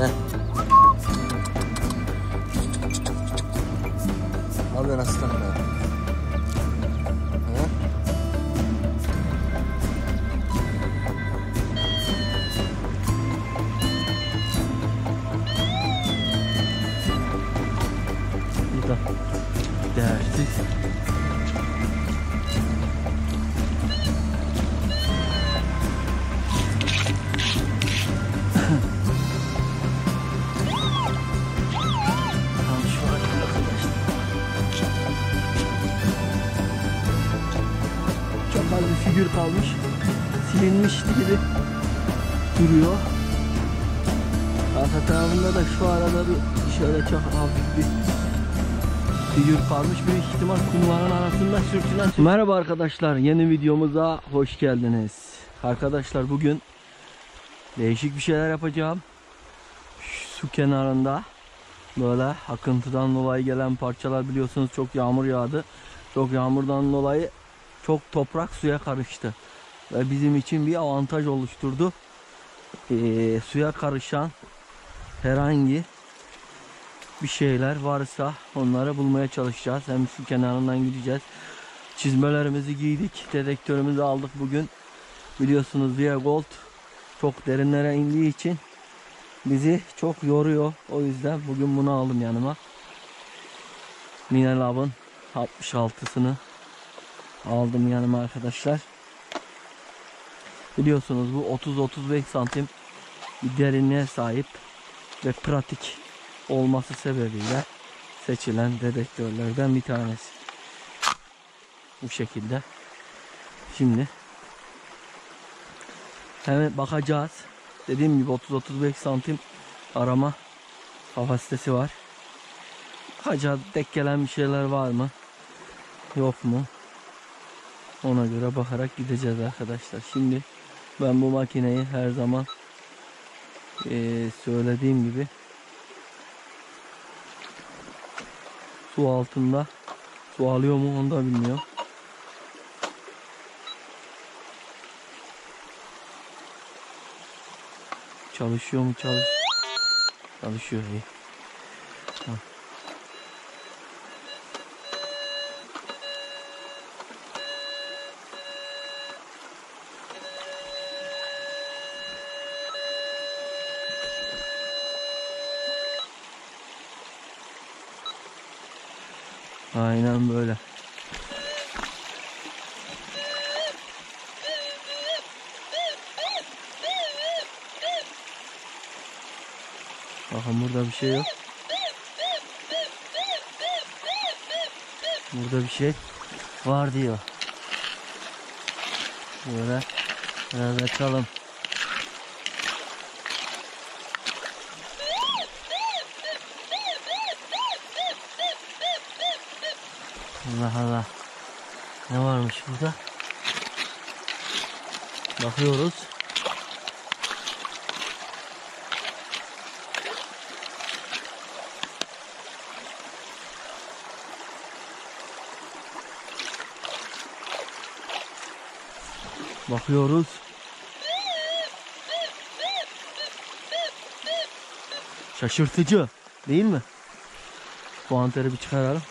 Heh. Al ben aslanım ben. Burada değersiz. Çok az bir figür kalmış. Silinmişti gibi duruyor. Arka tarafında da şu arada bir şöyle çok hafif bir figür kalmış. Büyük ihtimal kumların arasında sürtünen. Merhaba arkadaşlar, yeni videomuza hoş geldiniz. Arkadaşlar bugün değişik bir şeyler yapacağım. Su kenarında böyle akıntıdan dolayı gelen parçalar, biliyorsunuz çok yağmur yağdı. Çok yağmurdan dolayı çok toprak suya karıştı. Ve bizim için bir avantaj oluşturdu. Suya karışan herhangi bir şeyler varsa onları bulmaya çalışacağız. Hem su kenarından gideceğiz. Çizmelerimizi giydik. Dedektörümüzü aldık bugün. Biliyorsunuz Via Gold çok derinlere indiği için bizi çok yoruyor. O yüzden bugün bunu aldım yanıma. Minelab'ın 66'sını aldım yanıma arkadaşlar. Biliyorsunuz bu 30-35 santim bir derinliğe sahip ve pratik olması sebebiyle seçilen dedektörlerden bir tanesi. Bu şekilde. Şimdi hemen bakacağız. Dediğim gibi 30-35 santim arama kapasitesi var. Bakacağız, denk gelen bir şeyler var mı, yok mu? Ona göre bakarak gideceğiz arkadaşlar. Şimdi ben bu makineyi her zaman söylediğim gibi su altında, su alıyor mu onu da bilmiyorum. Çalışıyor mu? Çalışıyor iyi. Ha. Aynen böyle. Bakın burada bir şey yok. Burada bir şey var diyor. Böyle biraz açalım. Allah Allah. Ne varmış burada? Bakıyoruz. Bakıyoruz. Şaşırtıcı değil mi? Puanteri bir çıkaralım.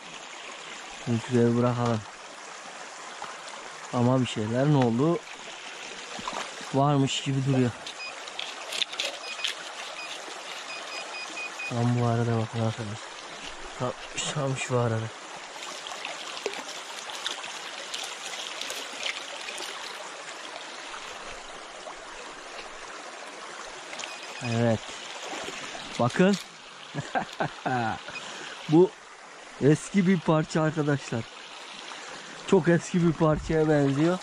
Şuraya bırakalım. Ama bir şeyler ne oldu? Varmış gibi duruyor. Tam bu arada bakın arkadaşlar. Tam şu arada. Evet. Bakın. Bu eski bir parça arkadaşlar. Çok eski bir parçaya benziyor.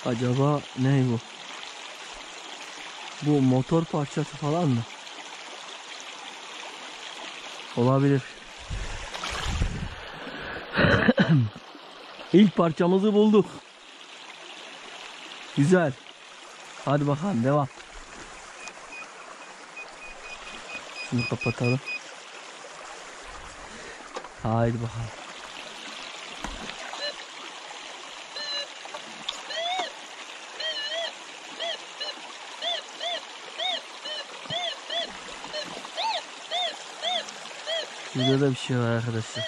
Acaba ne bu? Bu motor parçası falan mı? Olabilir. İlk parçamızı bulduk. Güzel. Hadi bakalım devam. Şunu kapatalım. Haydi bakalım. Şurada da bir şey var arkadaşlar.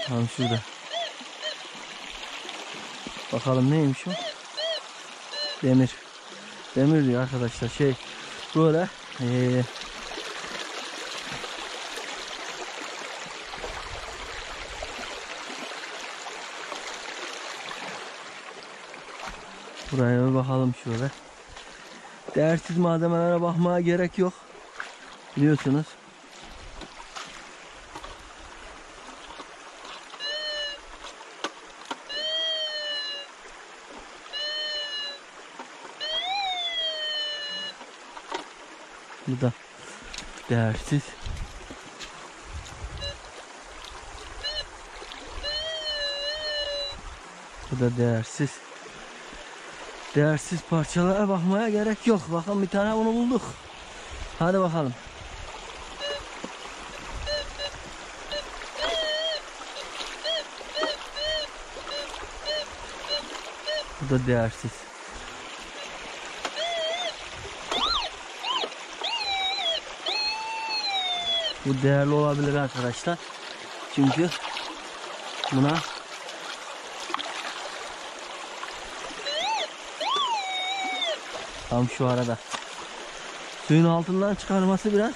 Tam şurada. Bakalım neymiş o? Demir. Demir diyor arkadaşlar. Böyle buraya bir bakalım şöyle. Değersiz malzemelere bakmaya gerek yok. Biliyorsunuz. Bu da değersiz. Bu da değersiz. Değersiz parçalara bakmaya gerek yok. Bakın bir tane bunu bulduk. Hadi bakalım. Bu da değersiz. Bu değerli olabilir arkadaşlar. Çünkü buna tam şu arada suyun altından çıkarması biraz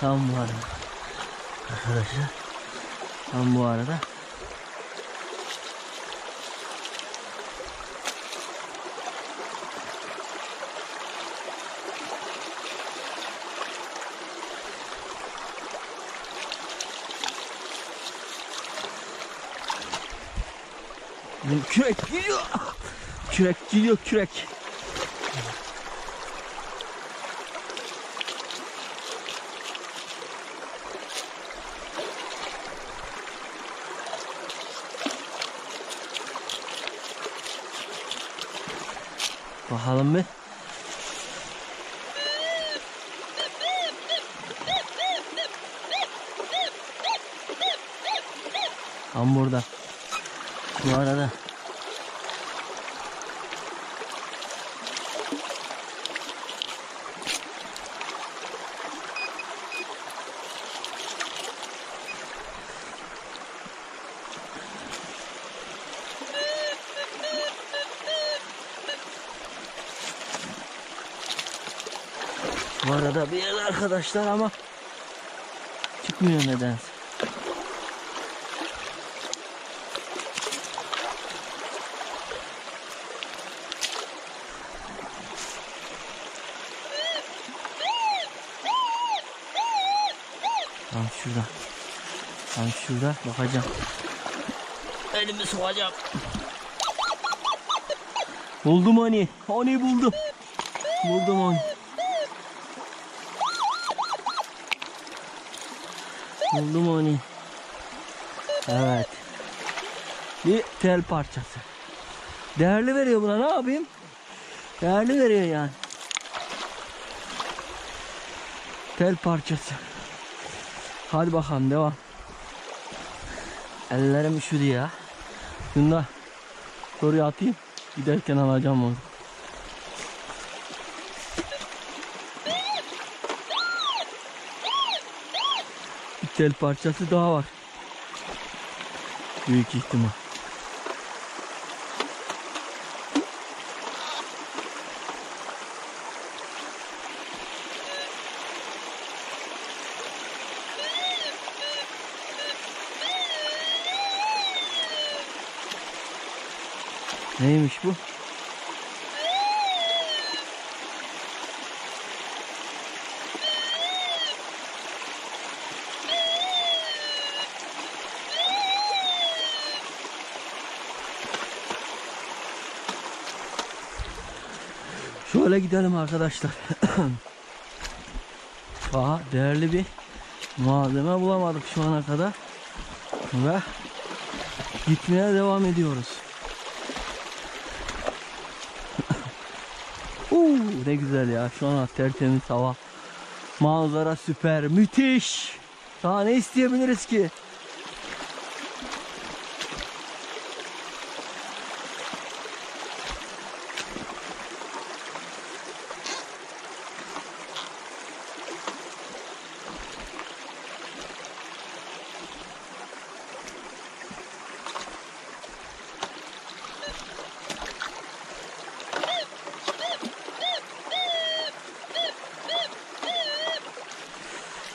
tam bu arada arkadaşlar, tam bu arada kürek geliyor. Kürek geliyor, kürek. Bakalım bir. Tam burada. Bu arada bir yer arkadaşlar ama çıkmıyor nedense. Tam şurada. Tam şurada bakacağım. Elimi sokacağım. Buldum onu. Onu buldum. Buldum onu. Buldum onu. Evet. Bir tel parçası. Değerli veriyor buna, ne yapayım? Değerli veriyor yani. Tel parçası. Hadi bakalım, devam. Ellerim üşüdü ya. Şunu da oraya atayım. Giderken alacağım onu. Bir tel parçası daha var. Büyük ihtimal. Neymiş bu? Şöyle gidelim arkadaşlar. Daha değerli bir malzeme bulamadık şu ana kadar. Ve gitmeye devam ediyoruz. Ne güzel ya, şu an tertemiz hava, manzara süper, müthiş. Daha ne isteyebiliriz ki?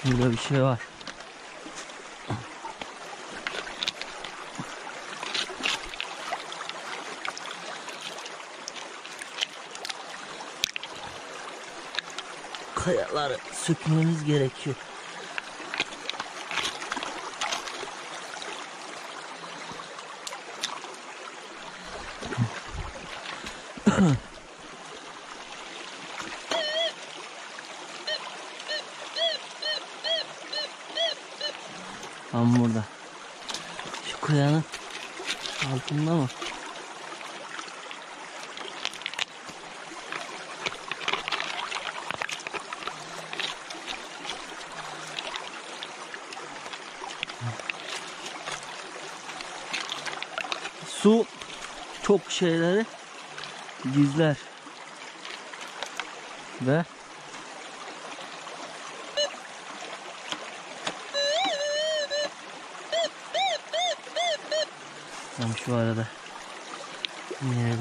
Burada bir şey var. Kayaları sökmemiz gerekiyor. Tam burada. Şu kayanın altında mı? Su çok şeyleri gizler ve tam şu arada yine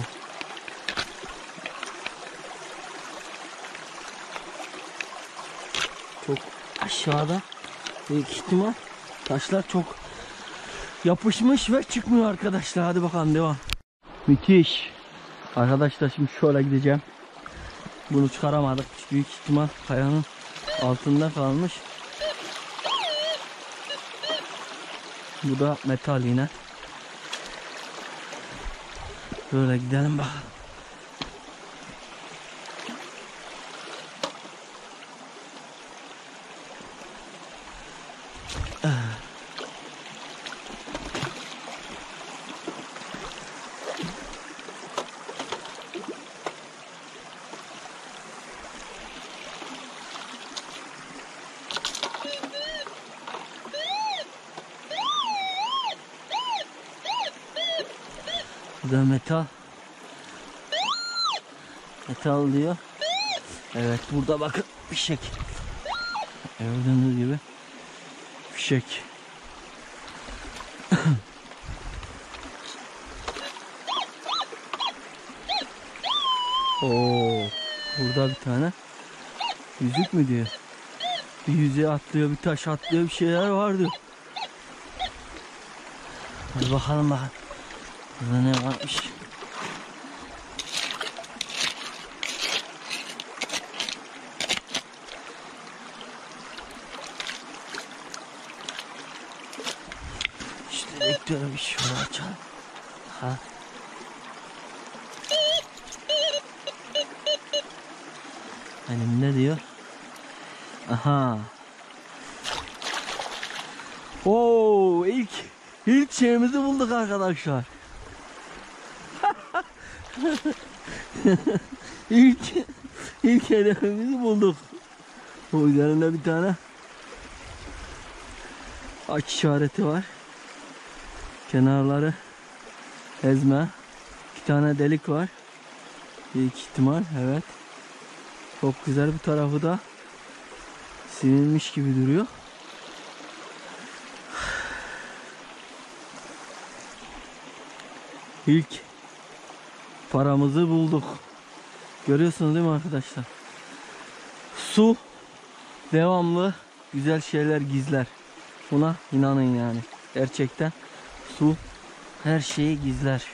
çok aşağıda büyük ihtimal taşlar çok yapışmış ve çıkmıyor arkadaşlar. Hadi bakalım devam. Müthiş. Arkadaşlar şimdi şöyle gideceğim. Bunu çıkaramadık. Büyük ihtimal kayanın altında kalmış. Bu da metal yine. Böyle gidelim bakalım. Bu da metal. Metal diyor. Evet, burada bakın fişek. Gördüğünüz gibi fişek. Oo, burada bir tane yüzük mü diyor? Bir yüzüğe atlıyor, bir taş atlıyor, bir şeyler var diyor. Hadi bakalım bakalım. Burada ne varmış? İşte bekliyorum, bir şöyle açalım. Ha. Elimde diyor. Aha. Oo, ilk şeyimizi bulduk arkadaşlar. ilk hedefimizi bulduk. O üzerinde bir tane aç işareti var. Kenarları ezme. Bir tane delik var. Büyük ihtimal, evet. Çok güzel, bir tarafı da silinmiş gibi duruyor. İlk paramızı bulduk. Görüyorsunuz değil mi arkadaşlar? Su devamlı güzel şeyler gizler. Buna inanın yani. Gerçekten su her şeyi gizler.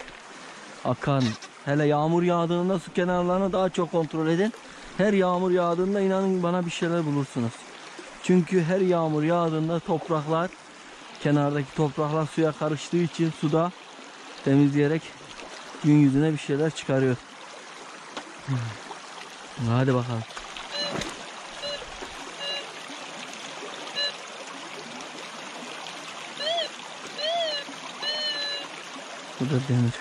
Akan. Hele yağmur yağdığında su kenarlarını daha çok kontrol edin. Her yağmur yağdığında inanın bana bir şeyler bulursunuz. Çünkü her yağmur yağdığında topraklar, kenardaki topraklar suya karıştığı için suda temizleyerek gün yüzüne bir şeyler çıkarıyor. Hadi bakalım. Bu da demir.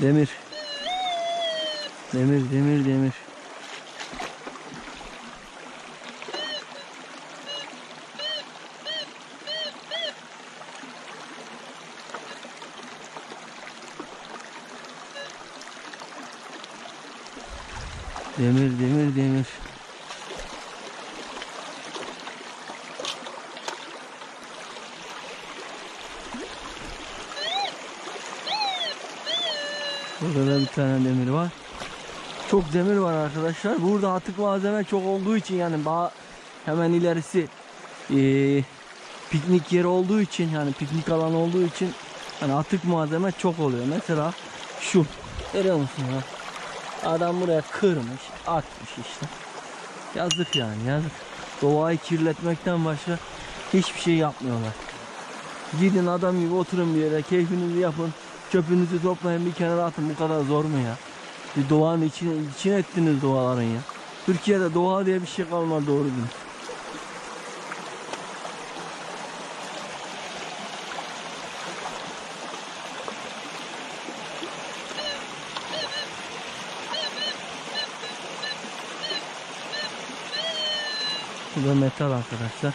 Demir. Demir, demir, demir. Demir, demir, demir. Burada da bir tane demir var. Çok demir var arkadaşlar. Burada atık malzeme çok olduğu için, yani hemen ilerisi piknik yeri olduğu için, yani piknik alanı olduğu için hani atık malzeme çok oluyor. Mesela şu, görüyor musun ya? Adam buraya kırmış, atmış işte. Yazık yani, yazık. Doğayı kirletmekten başka hiçbir şey yapmıyorlar. Gidin adam gibi oturun bir yere, keyfinizi yapın, çöpünüzü toplayın, bir kenara atın. Bu kadar zor mu ya? Bir doğanın içine ettiniz doğaların ya. Türkiye'de doğa diye bir şey kalmadı, doğru değil. Bu da metal arkadaşlar.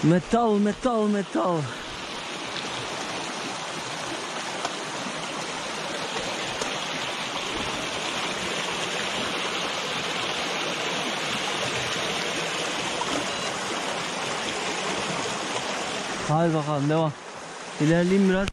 Metal, metal, metal. Hadi bakalım, devam. İlerleyeyim biraz.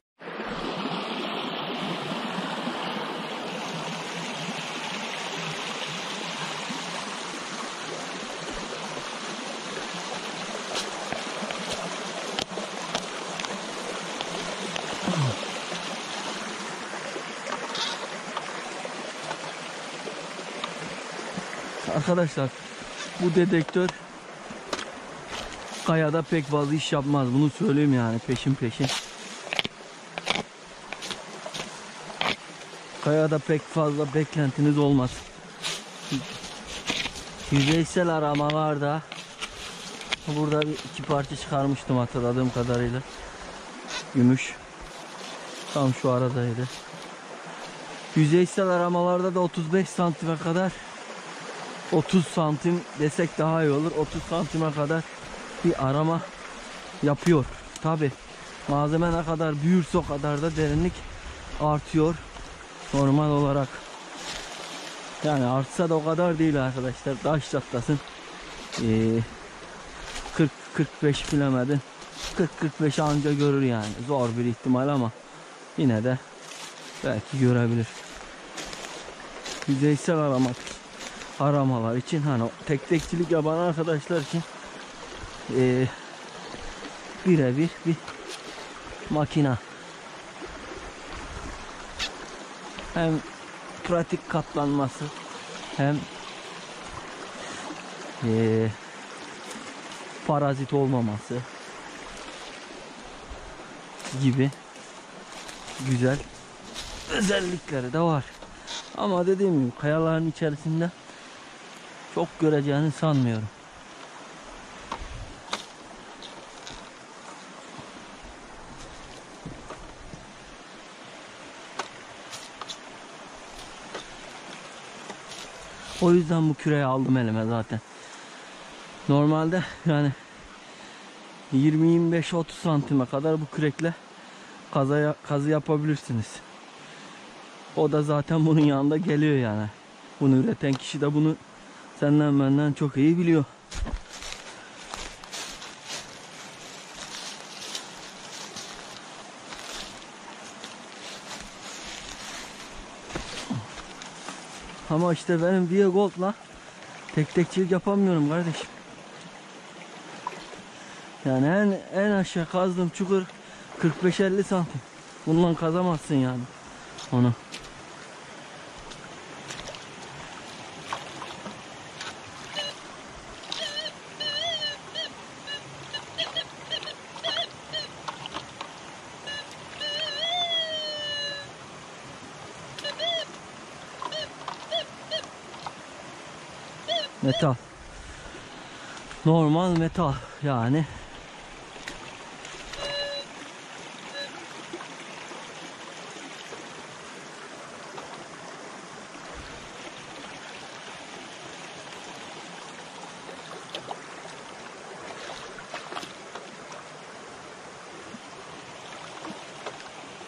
Arkadaşlar, bu dedektör kayada pek fazla iş yapmaz. Bunu söyleyeyim yani, peşin. Kayada pek fazla beklentiniz olmaz. Yüzeysel aramalarda burada iki parça çıkarmıştım hatırladığım kadarıyla. Gümüş. Tam şu aradaydı. Yüzeysel aramalarda da 35 santime kadar, 30 santim desek daha iyi olur. 30 santime kadar bir arama yapıyor. Tabi malzeme ne kadar büyürse o kadar da derinlik artıyor normal olarak. Yani artsa da o kadar değil arkadaşlar. Taş çatlasın 40-45 bilemedin, 40-45 anca görür yani. Zor bir ihtimal ama yine de belki görebilir. Yüzeysel aramalar için, hani tekçilik yapan arkadaşlar için birebir bir makina. Hem pratik katlanması, hem parazit olmaması gibi güzel özellikleri de var. Ama dediğim gibi kayaların içerisinde çok göreceğini sanmıyorum. O yüzden bu küreği aldım elime zaten. Normalde yani 20-25-30 santime kadar bu kürekle kazı yapabilirsiniz. O da zaten bunun yanında geliyor yani. Bunu üreten kişi de bunu senden benden çok iyi biliyor. Ama işte benim Viagold'la tekçilik yapamıyorum kardeşim. Yani en aşağı kazdığım çukur 45-50 santim. Bundan kazamazsın yani onu. Metal. Normal metal yani.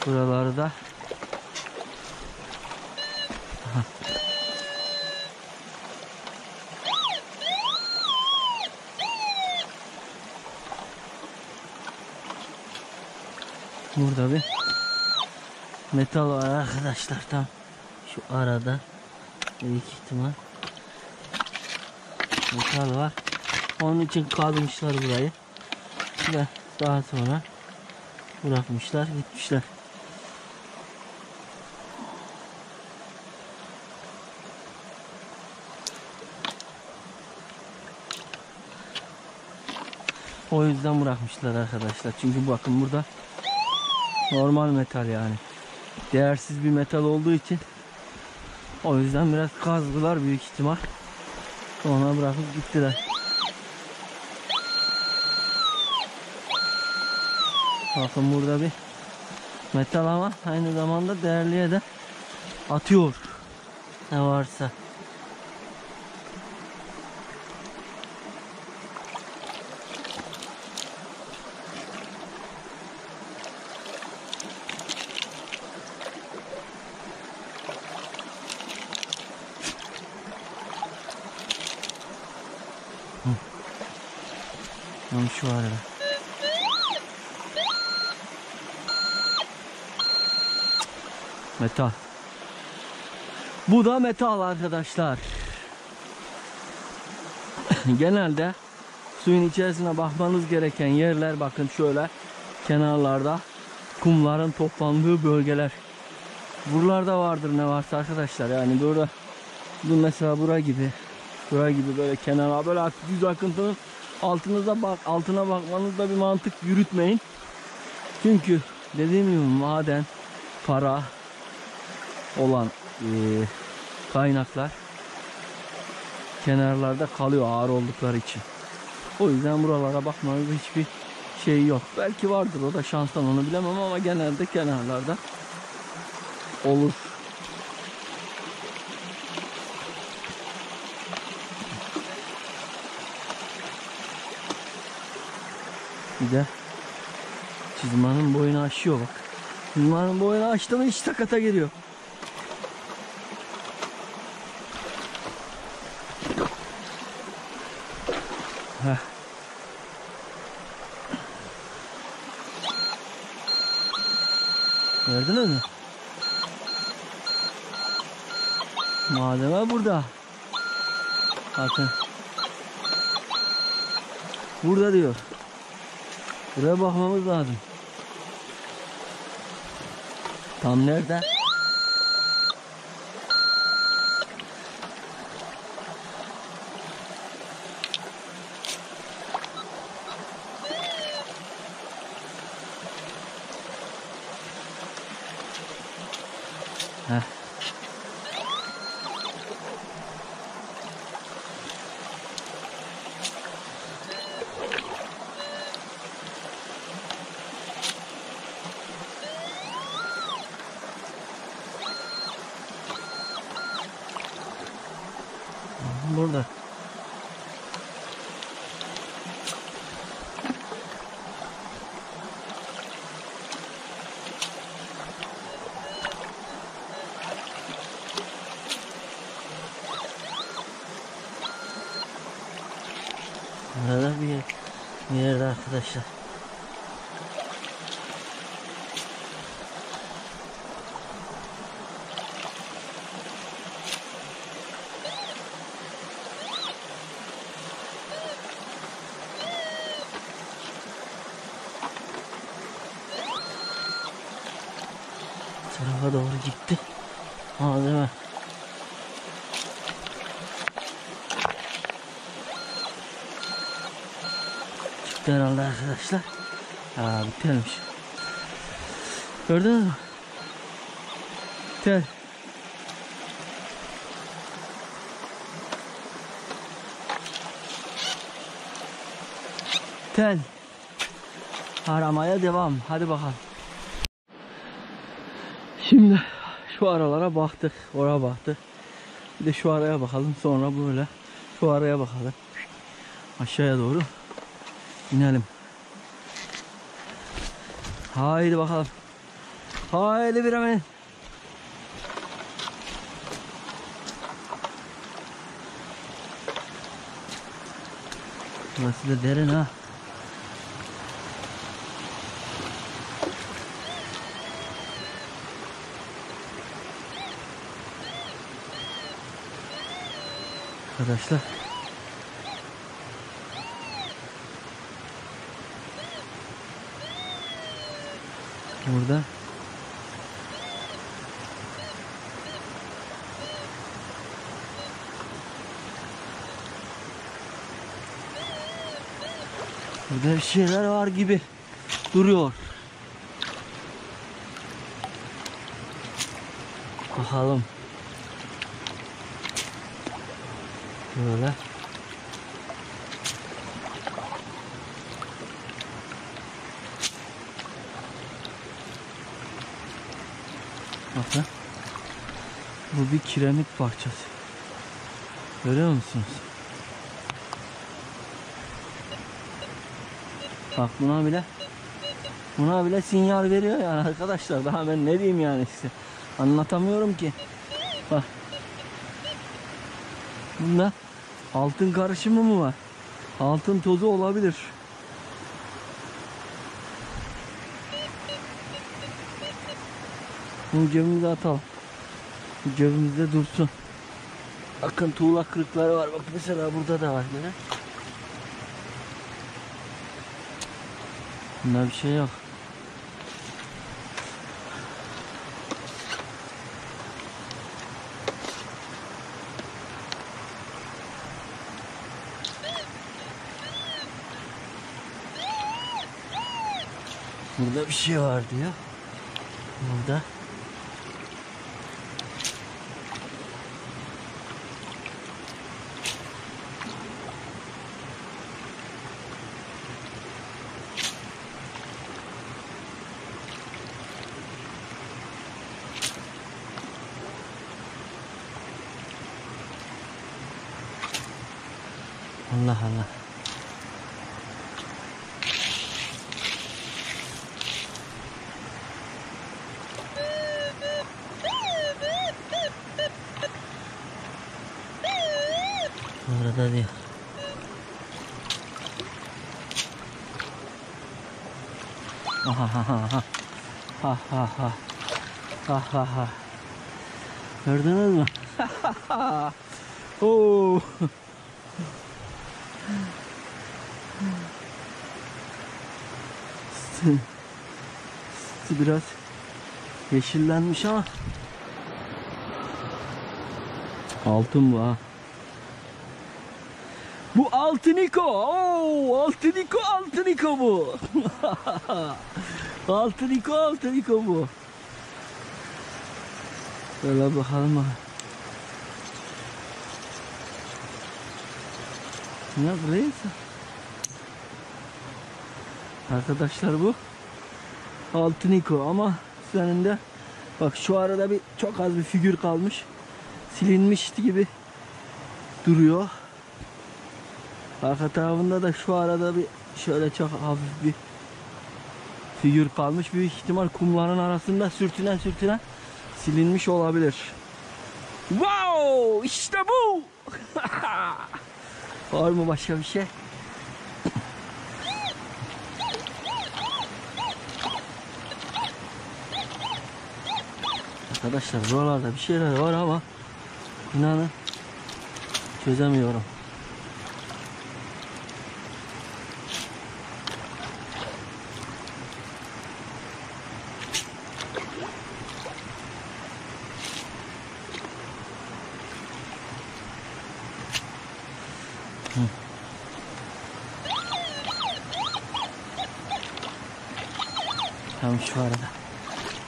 Buralarda Burada bir metal var arkadaşlar, tam şu arada büyük ihtimal metal var. Onun için kazmışlar burayı ve daha sonra bırakmışlar, gitmişler. O yüzden bırakmışlar arkadaşlar. Çünkü bakın burada normal metal, yani değersiz bir metal olduğu için o yüzden biraz kazdılar büyük ihtimal. Sonra bırakıp gittiler. Bakın burada bir metal ama aynı zamanda değerliye de atıyor ne varsa. Şu arada. Metal. Bu da metal arkadaşlar. Genelde suyun içerisine bakmanız gereken yerler, bakın şöyle kenarlarda kumların toplandığı bölgeler. Buralarda vardır ne varsa arkadaşlar. Yani burada, bu mesela bura gibi böyle kenara, böyle hafif düz akıntının altına bakmanızda bir mantık yürütmeyin. Çünkü dediğim gibi maden, para olan kaynaklar kenarlarda kalıyor ağır oldukları için. O yüzden buralara bakmanızda hiçbir şey yok. Belki vardır, o da şanstan, onu bilemem, ama genelde kenarlarda olur. Bir de çizmanın boyunu aşıyor bak. Çizmanın boyunu aştı mı hiç takata geliyor. Heh. Gördünüz mü? Malzeme burada. Bakın. Burada diyor. Buraya bakmamız lazım. Tam nerede? Heh. Burada. Burada bir yerde arkadaşlar. Tarafa doğru gitti. Malzeme. Çıktı herhalde arkadaşlar. Aa, bitermiş. Gördünüz mü? Tel. Tel. Aramaya devam. Hadi bakalım. Şimdi şu aralara baktık. Oraya baktık. Bir de şu araya bakalım. Sonra böyle şu araya bakalım. Aşağıya doğru inelim. Haydi bakalım. Haydi bir hemen. Burası da derin ha. arkadaşlar. Burada bir şeyler var gibi duruyor. Bakalım. Böyle. Bakın. Bu bir kiremit parçası. Görüyor musunuz? Bak buna bile sinyal veriyor yani arkadaşlar. Daha ben ne diyeyim yani size. Anlatamıyorum ki. Bak. Bunda altın karışımı mı var? Altın tozu olabilir. Bunu cebimize atalım. Bu cebimizde dursun. Bakın tuğla kırıkları var. Bak mesela burada da var yine. Bunda bir şey yok. Burada bir şey var diyor. Burada. Allah Allah. Orada diyor. Aha ha ha ha. Ha ha ha. Ha ha ha. Gördünüz mü? Oo. Biraz yeşillenmiş ama altın bu ha. Bu altıniko. Oo, altıniko bu. altıniko bu. Böyle bakalım. Ne burası? Arkadaşlar bu altıniko ama üzerinde bak şu arada çok az bir figür kalmış. Silinmiş gibi duruyor. Arka tarafında da şu arada şöyle çok hafif bir figür kalmış. Büyük ihtimal kumların arasında sürtünen silinmiş olabilir. Wow! İşte bu! Var mı başka bir şey? Arkadaşlar buralarda bir şeyler var ama inanın çözemiyorum.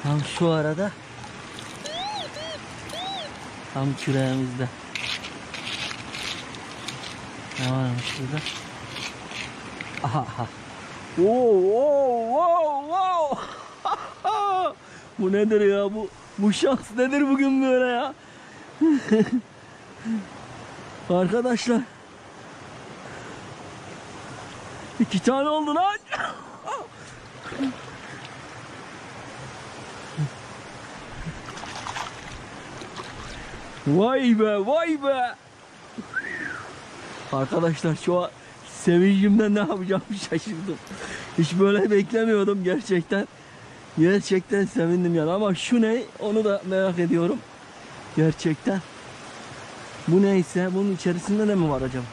Tam şu arada tam küreğimizde ne varmış burada? Aha. Wow. Bu nedir ya, bu şans nedir bugün böyle ya? Arkadaşlar 2 tane oldu lan. Vay be. Arkadaşlar şu an sevincimden ne yapacağımı şaşırdım. Hiç böyle beklemiyordum gerçekten. Gerçekten sevindim yani, ama şu ne onu da merak ediyorum. Gerçekten. Bu neyse, bunun içerisinde de mi var acaba?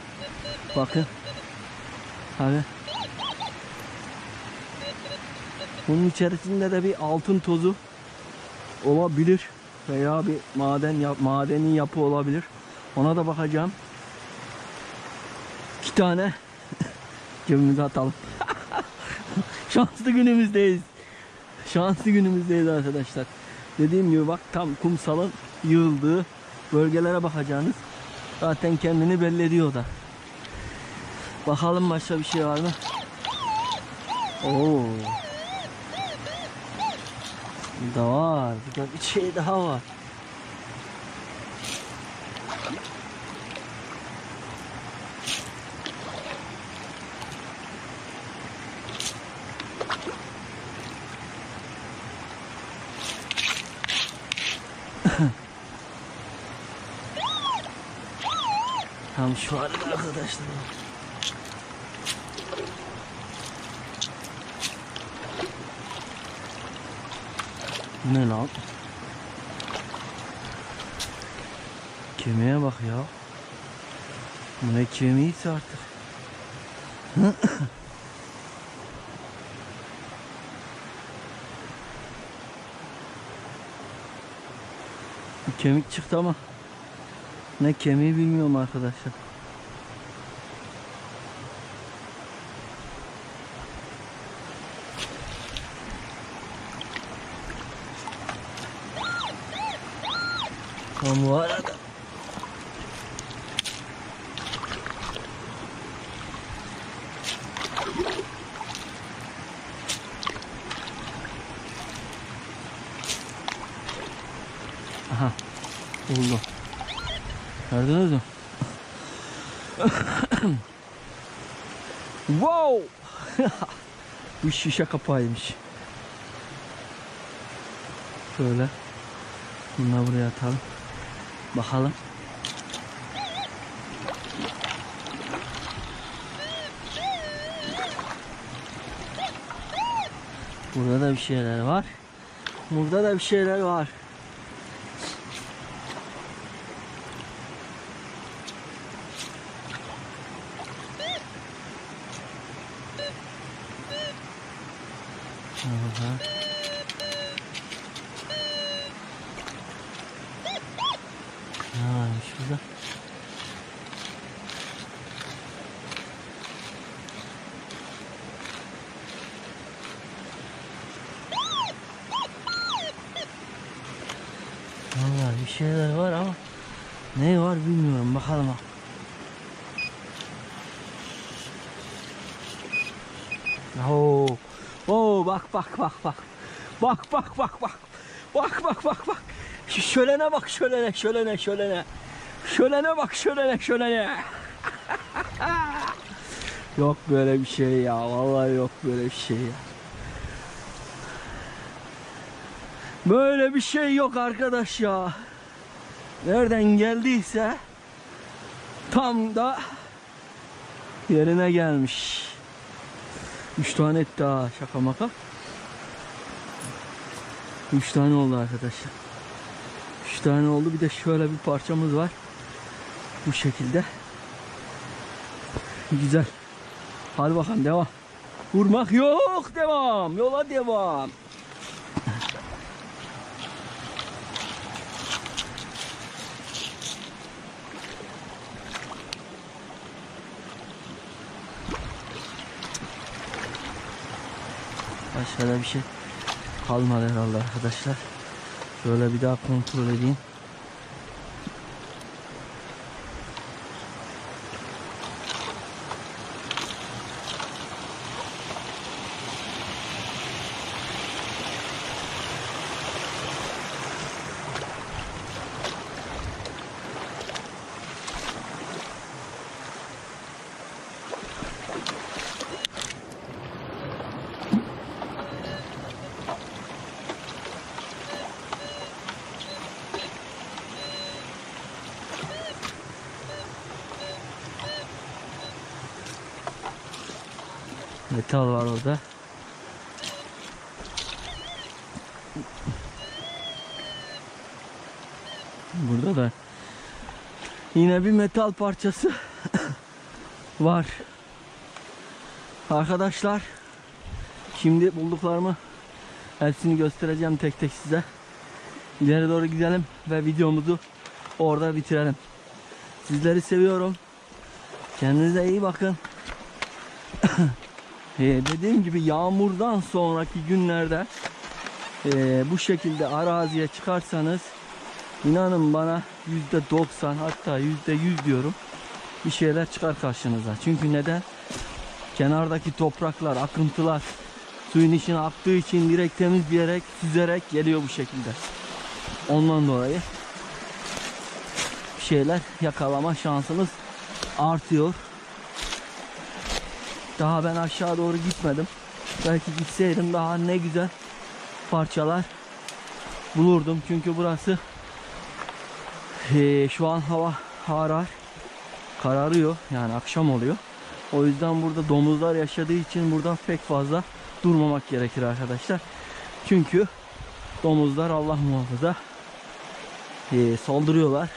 Bakın. Hadi. Bunun içerisinde de bir altın tozu olabilir veya bir madeni yapı olabilir. Ona da bakacağım. 2 tane cebimize atalım. Şanslı günümüzdeyiz. Şanslı günümüzdeyiz arkadaşlar. Dediğim gibi bak, tam kumsalın yığıldığı bölgelere bakacaksınız. Zaten kendini belli ediyor da. Bakalım başka bir şey var mı? Oo. Burada var. Burada bir şey daha var. Tam şu arada arkadaşlar. Bu ne lan? Kemiğe bak ya. Bu ne kemiğiyse artık. Bir kemik çıktı ama ne kemiği bilmiyorum arkadaşlar. Tam bu arada aha oldu. Gördünüz mü? Wow! Bu şişe kapağıymış. Şöyle. Bunu buraya atalım. Bakalım. Burada da bir şeyler var. Burada da bir şeyler var. Aha. Ha, şurada. Vallahi bir şeyler var ama ne var bilmiyorum. Bakalım. Oo. Oo, bak bak bak bak. Bak bak bak bak. Bak bak bak bak. Şu şölene bak, şölene şölene şölene. Şölene bak, şölene şölene. Yok böyle bir şey ya. Vallahi yok böyle bir şey ya. Böyle bir şey yok arkadaş ya. Nereden geldiyse tam da yerine gelmiş. 3 tane etti daha, şaka maka. 3 tane oldu arkadaşlar. 3 tane oldu. Bir de şöyle bir parçamız var. Bu şekilde. Güzel. Hadi bakalım, devam. Vurmak yok, devam. Yola devam. Başka da bir şey kalmadı herhalde arkadaşlar. Şöyle bir daha kontrol edeyim. Metal var orada. Burada da Yine bir metal parçası var. Arkadaşlar, şimdi bulduklarımı hepsini göstereceğim tek tek size. İleri doğru gidelim ve videomuzu orada bitirelim. Sizleri seviyorum. Kendinize iyi bakın. Dediğim gibi yağmurdan sonraki günlerde bu şekilde araziye çıkarsanız, inanın bana %90, hatta %100 diyorum, bir şeyler çıkar karşınıza. Çünkü neden? Kenardaki topraklar, akıntılar suyun içine aktığı için direkt temizleyerek, süzerek geliyor bu şekilde. Ondan dolayı bir şeyler yakalama şansınız artıyor. Daha ben aşağı doğru gitmedim. Belki gitseydim daha ne güzel parçalar bulurdum. Çünkü burası şu an hava kararıyor. Yani akşam oluyor. O yüzden burada domuzlar yaşadığı için burada pek fazla durmamak gerekir arkadaşlar. Çünkü domuzlar Allah muhafaza saldırıyorlar.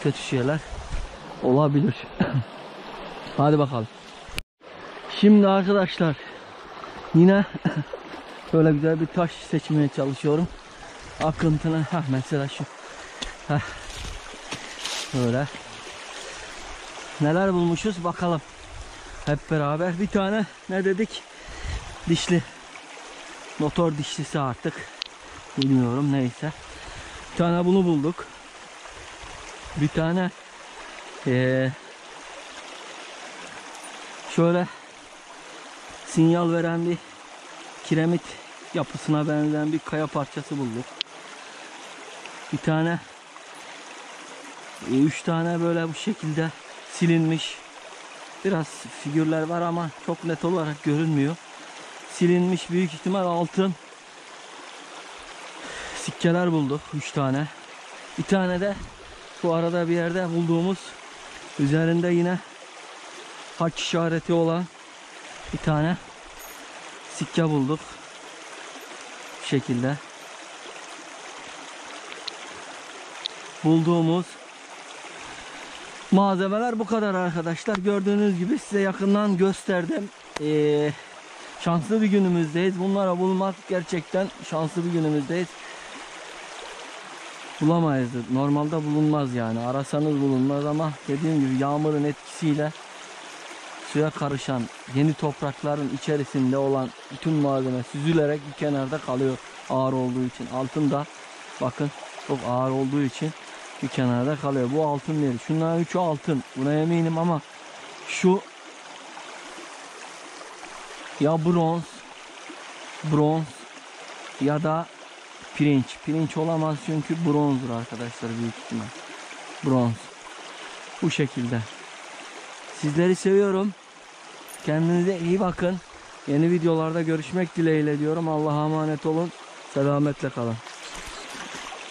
Kötü şeyler olabilir. Hadi bakalım. Şimdi arkadaşlar yine böyle güzel bir taş seçmeye çalışıyorum. Akıntını mesela şu. Böyle. Neler bulmuşuz bakalım. Hep beraber bir tane ne dedik? Dişli. Motor dişlisi artık. Bilmiyorum, neyse. Bir tane bunu bulduk. Bir tane şöyle sinyal veren bir kiremit yapısına benzeyen bir kaya parçası bulduk. Bir tane 3 tane böyle bu şekilde silinmiş, biraz figürler var ama çok net olarak görünmüyor. Silinmiş, büyük ihtimal altın sikkeler bulduk 3 tane. Bir tane de şu arada bir yerde bulduğumuz, üzerinde yine haç işareti olan bir tane sikke bulduk. Bu şekilde. Bulduğumuz malzemeler bu kadar arkadaşlar. Gördüğünüz gibi size yakından gösterdim. Şanslı bir günümüzdeyiz. Bunları bulmak gerçekten şanslı bir günümüzdeyiz. Bulamayız. Normalde bulunmaz yani. Arasanız bulunmaz ama dediğim gibi yağmurun etkisiyle suya karışan yeni toprakların içerisinde olan bütün malzeme süzülerek bir kenarda kalıyor. Ağır olduğu için. Altın da bakın çok ağır olduğu için bir kenarda kalıyor. Bu altın değil. Şunların üçü altın. Buna eminim ama şu ya bronz ya da pirinç. Pirinç olamaz çünkü bronzdur arkadaşlar, büyük ihtimal. Bronz. Bu şekilde. Sizleri seviyorum. Kendinize iyi bakın. Yeni videolarda görüşmek dileğiyle diyorum. Allah'a emanet olun. Selametle kalın.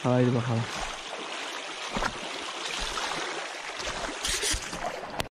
Haydi bakalım.